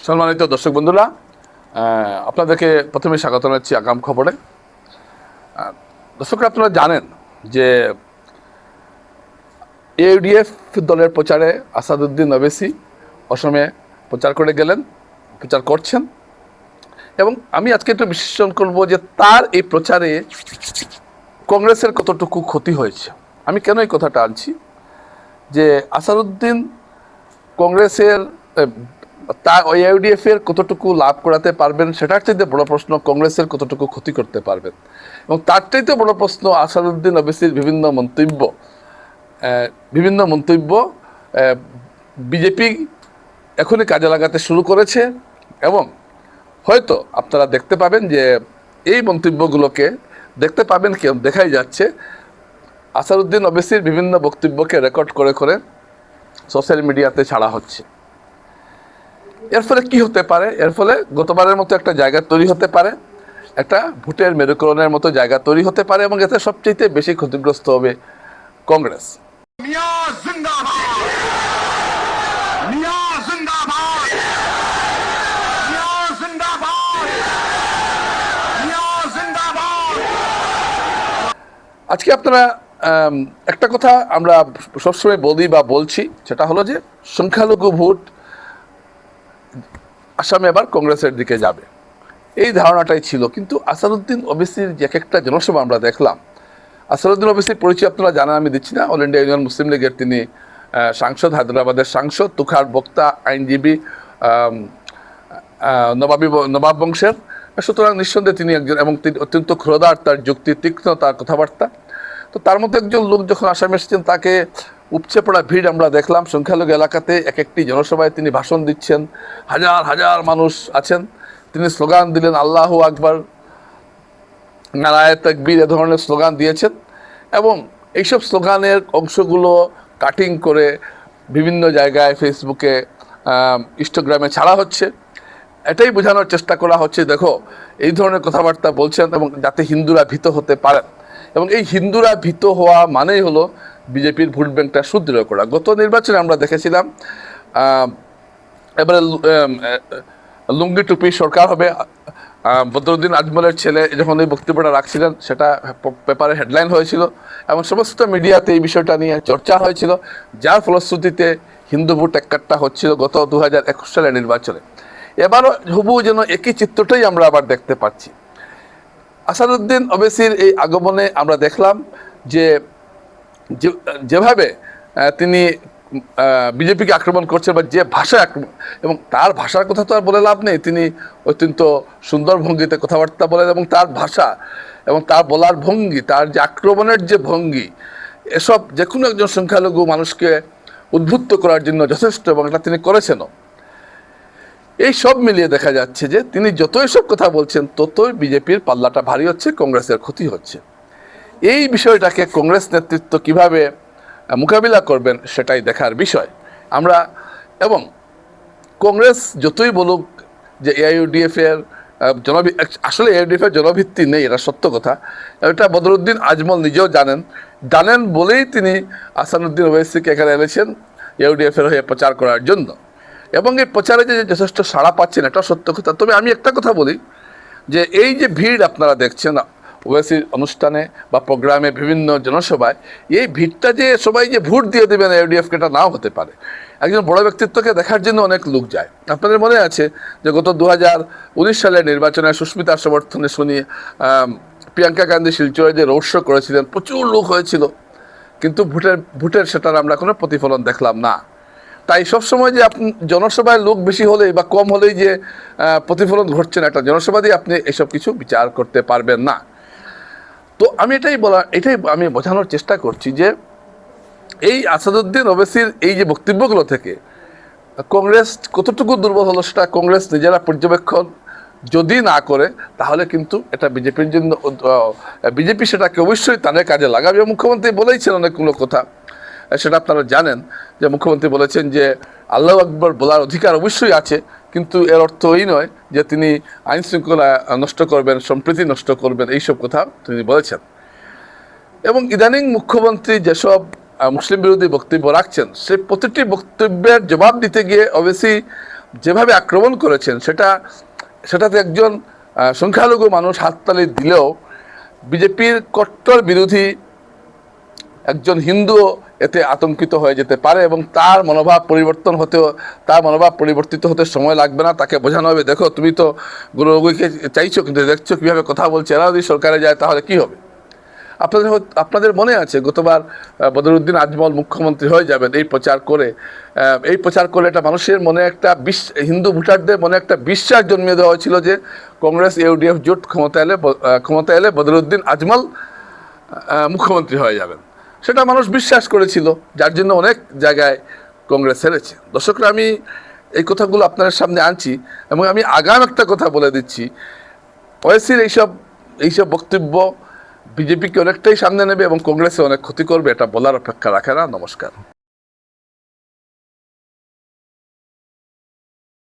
সম্মানিত দর্শক বন্ধুরা, আপনাদেরকে প্রথমে স্বাগত জানাচ্ছি আগাম খবরে। দর্শকরা, আপনারা জানেন যে ইউডিএফ দলের প্রচারে আসাদুদ্দিন ওবেসি অসমে প্রচার করে গেলেন, প্রচার করছেন, এবং আমি আজকে একটু বিশ্লেষণ করব যে তার এই প্রচারে কংগ্রেসের কতটুকু ক্ষতি হয়েছে। আমি কেন এই কথাটা আনছি যে আসাদুদ্দিন কংগ্রেসের ইউডিএফ এর কতটুকু লাভ করাতে পারবেন, সেটার চাইতে বড় প্রশ্ন কংগ্রেসের কতটুকু ক্ষতি করতে পারবেন। এবং তার চাইতে বড় প্রশ্ন আসাদুদ্দিন ওবেসির বিভিন্ন মন্তব্য বিজেপি এখনই কাজে লাগাতে শুরু করেছে, এবং হয়তো আপনারা দেখতে পাবেন যে এই মন্তব্যগুলোকে দেখাই যাচ্ছে আসাদুদ্দিন ওবেসির বিভিন্ন বক্তব্যকে রেকর্ড করে করে সোশ্যাল মিডিয়াতে ছাড়া হচ্ছে। এর ফলে কি হতে পারে? এর ফলে গতবারের মতো একটা জায়গা তৈরি হতে পারে, একটা ভোটের মেরুকরণের মতো জায়গা তৈরি হতে পারে, এবং এতে সবচেয়ে বেশি ক্ষতিগ্রস্ত হবে কংগ্রেস। আজকে আপনারা একটা কথা আমরা সবসময় বলি বা বলছি, সেটা হলো যে সংখ্যালঘু ভোট আসামে এবার কংগ্রেসের দিকে যাবে, এই ধারণাটাই ছিল। কিন্তু আসাদুদ্দিন ওবেসির যে একটা জনসভা আমরা দেখলাম, আসাদুদ্দিন ওবেসির পরিচয় আপনারা জানেন, আমি দিচ্ছি না। অল ইন্ডিয়া ইউনিয়ন মুসলিম লীগের তিনি সাংসদ, হায়দ্রাবাদের সাংসদ, তুখার বক্তা, আইনজীবী, নবাব বংশের। সুতরাং নিঃসন্দেহে তিনি একজন, এবং তিনি অত্যন্ত ক্ষুরদার, তার যুক্তি তীক্ষ্ণ, তার কথাবার্তা। তো তার মধ্যে একজন লোক যখন আসামে এসেছেন, তাকে উপচে পড়া ভিড় আমরা দেখলাম। সংখ্যালঘু এলাকাতে এক একটি জনসভায় তিনি ভাষণ দিচ্ছেন, হাজার হাজার মানুষ আছেন। তিনি স্লোগান দিলেন, আল্লাহু আকবার, নারায়ে তাকবীর, এ ধরনের স্লোগান দিয়েছেন, এবং এইসব স্লোগানের অংশগুলো কাটিং করে বিভিন্ন জায়গায় ফেসবুকে, ইনস্টাগ্রামে ছাড়া হচ্ছে। এটাই বোঝানোর চেষ্টা করা হচ্ছে, দেখো এই ধরনের কথাবার্তা বলছেন, এবং যাতে হিন্দুরা ভীত হতে পারেন। এবং এই হিন্দুরা ভীত হওয়া মানেই হলো বিজেপির ভোট ব্যাংকটা সুদৃঢ় করা। গত নির্বাচনে আমরা দেখেছিলাম, এবারে লুঙ্গি টুপি সরকার হবে। বদরুদ্দিন আজমলের ছেলে যখন এই বক্তব্যটা রাখছিলেন, সেটা পেপারে হেডলাইন হয়েছিল, এবং সমস্ত মিডিয়াতে এই বিষয়টা নিয়ে চর্চা হয়েছিল, যার ফলশ্রুতিতে হিন্দু ভোট এককাট্টা হচ্ছিল গত 2021 সালের নির্বাচনে। এবারও হুবহু যেন একই চিত্রটাই আমরা আবার দেখতে পাচ্ছি। আসাদুদ্দিন ওবেসির এই আগমনে আমরা দেখলাম যে যেভাবে তিনি বিজেপিকে আক্রমণ করছে, বা যে ভাষায় আক্রমণ, এবং তার ভাষার কথা তো আর বলে লাভ নেই। তিনি অত্যন্ত সুন্দর ভঙ্গিতে কথাবার্তা বলেন, এবং তার ভাষা এবং তার বলার ভঙ্গি, তার যে আক্রমণের যে ভঙ্গি, এসব যে কোনো একজন সংখ্যালঘু মানুষকে উদ্বুদ্ধ করার জন্য যথেষ্ট, এবং এটা তিনি করেছেনও। এই সব মিলিয়ে দেখা যাচ্ছে যে তিনি যতই সব কথা বলছেন, ততই বিজেপির পাল্লাটা ভারী হচ্ছে, কংগ্রেসের ক্ষতি হচ্ছে। এই বিষয়টাকে কংগ্রেস নেতৃত্ব কিভাবে মোকাবিলা করবেন, সেটাই দেখার বিষয়। এবং কংগ্রেস যতই বলুক যে এআইইউডিএফ এর আসলে এআইইউডিএফ এর জনভিত্তি নেই, এটা সত্য কথা। এটা বদরুদ্দিন আজমল নিজেও জানেন বলেই তিনি আসাদুদ্দিন ওবেসিকে এখানে এনেছেন এআইইউডিএফ এর হয়ে প্রচার করার জন্য, এবং এই প্রচারে যে যথেষ্ট সাড়া পাচ্ছেন, এটা সত্য কথা। তবে আমি একটা কথা বলি, যে এই যে ভিড় আপনারা দেখছেন ওবেসির অনুষ্ঠানে বা প্রোগ্রামে, বিভিন্ন জনসভায়, এই ভিড়টা যে সবাই যে ভোট দিয়ে দেবেন ইউডিএফকে, এটা নাও হতে পারে। একজন বড় ব্যক্তিত্বকে দেখার জন্য অনেক লোক যায়। আপনাদের মনে আছে যে গত 2019 সালের নির্বাচনে সুস্মিতার সমর্থনে শুনি প্রিয়াঙ্কা গান্ধী শিলচরে যে রোড শো করেছিলেন, প্রচুর লোক হয়েছিল, কিন্তু ভোটের সেটার আমরা কোনো প্রতিফলন দেখলাম না। তাই সবসময় যে জনসভায় লোক বেশি হলেই বা কম হলেই যে প্রতিফলন ঘটছে না, একটা জনসভা দিয়ে আপনি এসব কিছু বিচার করতে পারবেন না। তো আমি এটাই আমি বোঝানোর চেষ্টা করছি যে এই আসাদুদ্দিন ওবেসির এই যে বক্তব্যগুলো থেকে কংগ্রেস কতটুকু দুর্বল হলো, সেটা কংগ্রেস নিজেরা পর্যবেক্ষণ যদি না করে, তাহলে কিন্তু এটা বিজেপির জন্য, বিজেপি সেটাকে অবশ্যই তাদের কাজে লাগাবে। মুখ্যমন্ত্রী বলেইছেন অনেকগুলো কথা, সেটা আপনারা জানেন, যে মুখ্যমন্ত্রী বলেছেন যে আল্লাহু আকবার বলার অধিকার অবশ্যই আছে, কিন্তু এর অর্থ এই নয় যে তিনি আইন শৃঙ্খলা নষ্ট করবেন, সম্প্রীতি নষ্ট করবেন, এইসব কথা তিনি বলেছেন। এবং ইদানিং মুখ্যমন্ত্রী যেসব মুসলিম বিরোধী বক্তব্য রাখছেন, সে প্রতিটি বক্তব্যের জবাব দিতে গিয়ে অবশ্যই যেভাবে আক্রমণ করেছেন সেটাতে একজন সংখ্যালঘু মানুষ হাততালি দিলেও বিজেপির কট্টর বিরোধী একজন হিন্দু এতে আতঙ্কিত হয়ে যেতে পারে এবং তার মনোভাব পরিবর্তিত হতে সময় লাগবে না। তাকে বোঝানো হবে, দেখো তুমি তো গুরুকে চাইছো কিন্তু দেখছো কীভাবে কথা বলছে, এরা যদি সরকারে যায় তাহলে কি হবে। আপনাদের মনে আছে গতবার বদরুদ্দিন আজমল মুখ্যমন্ত্রী হয়ে যাবেন এই প্রচার করে এটা মানুষের মনে একটা হিন্দু ভোটারদের মনে একটা বিশ্বাস জন্মিয়ে দেওয়া হয়েছিল যে কংগ্রেস ইউডিএফ জোট ক্ষমতা এলে বদরুদ্দিন আজমল মুখ্যমন্ত্রী হয়ে যাবেন। সেটা মানুষ বিশ্বাস করেছিল, যার জন্য অনেক জায়গায় কংগ্রেস হেরেছে। দর্শকরা, আমি এই কথাগুলো আপনাদের সামনে আনছি এবং আমি আগাম একটা কথা বলে দিচ্ছি, ওয়েসির এইসব বক্তব্য বিজেপিকে অনেকটাই সামনে নেবে এবং কংগ্রেসে অনেক ক্ষতি করবে, এটা বলার অপেক্ষা রাখে না। নমস্কার।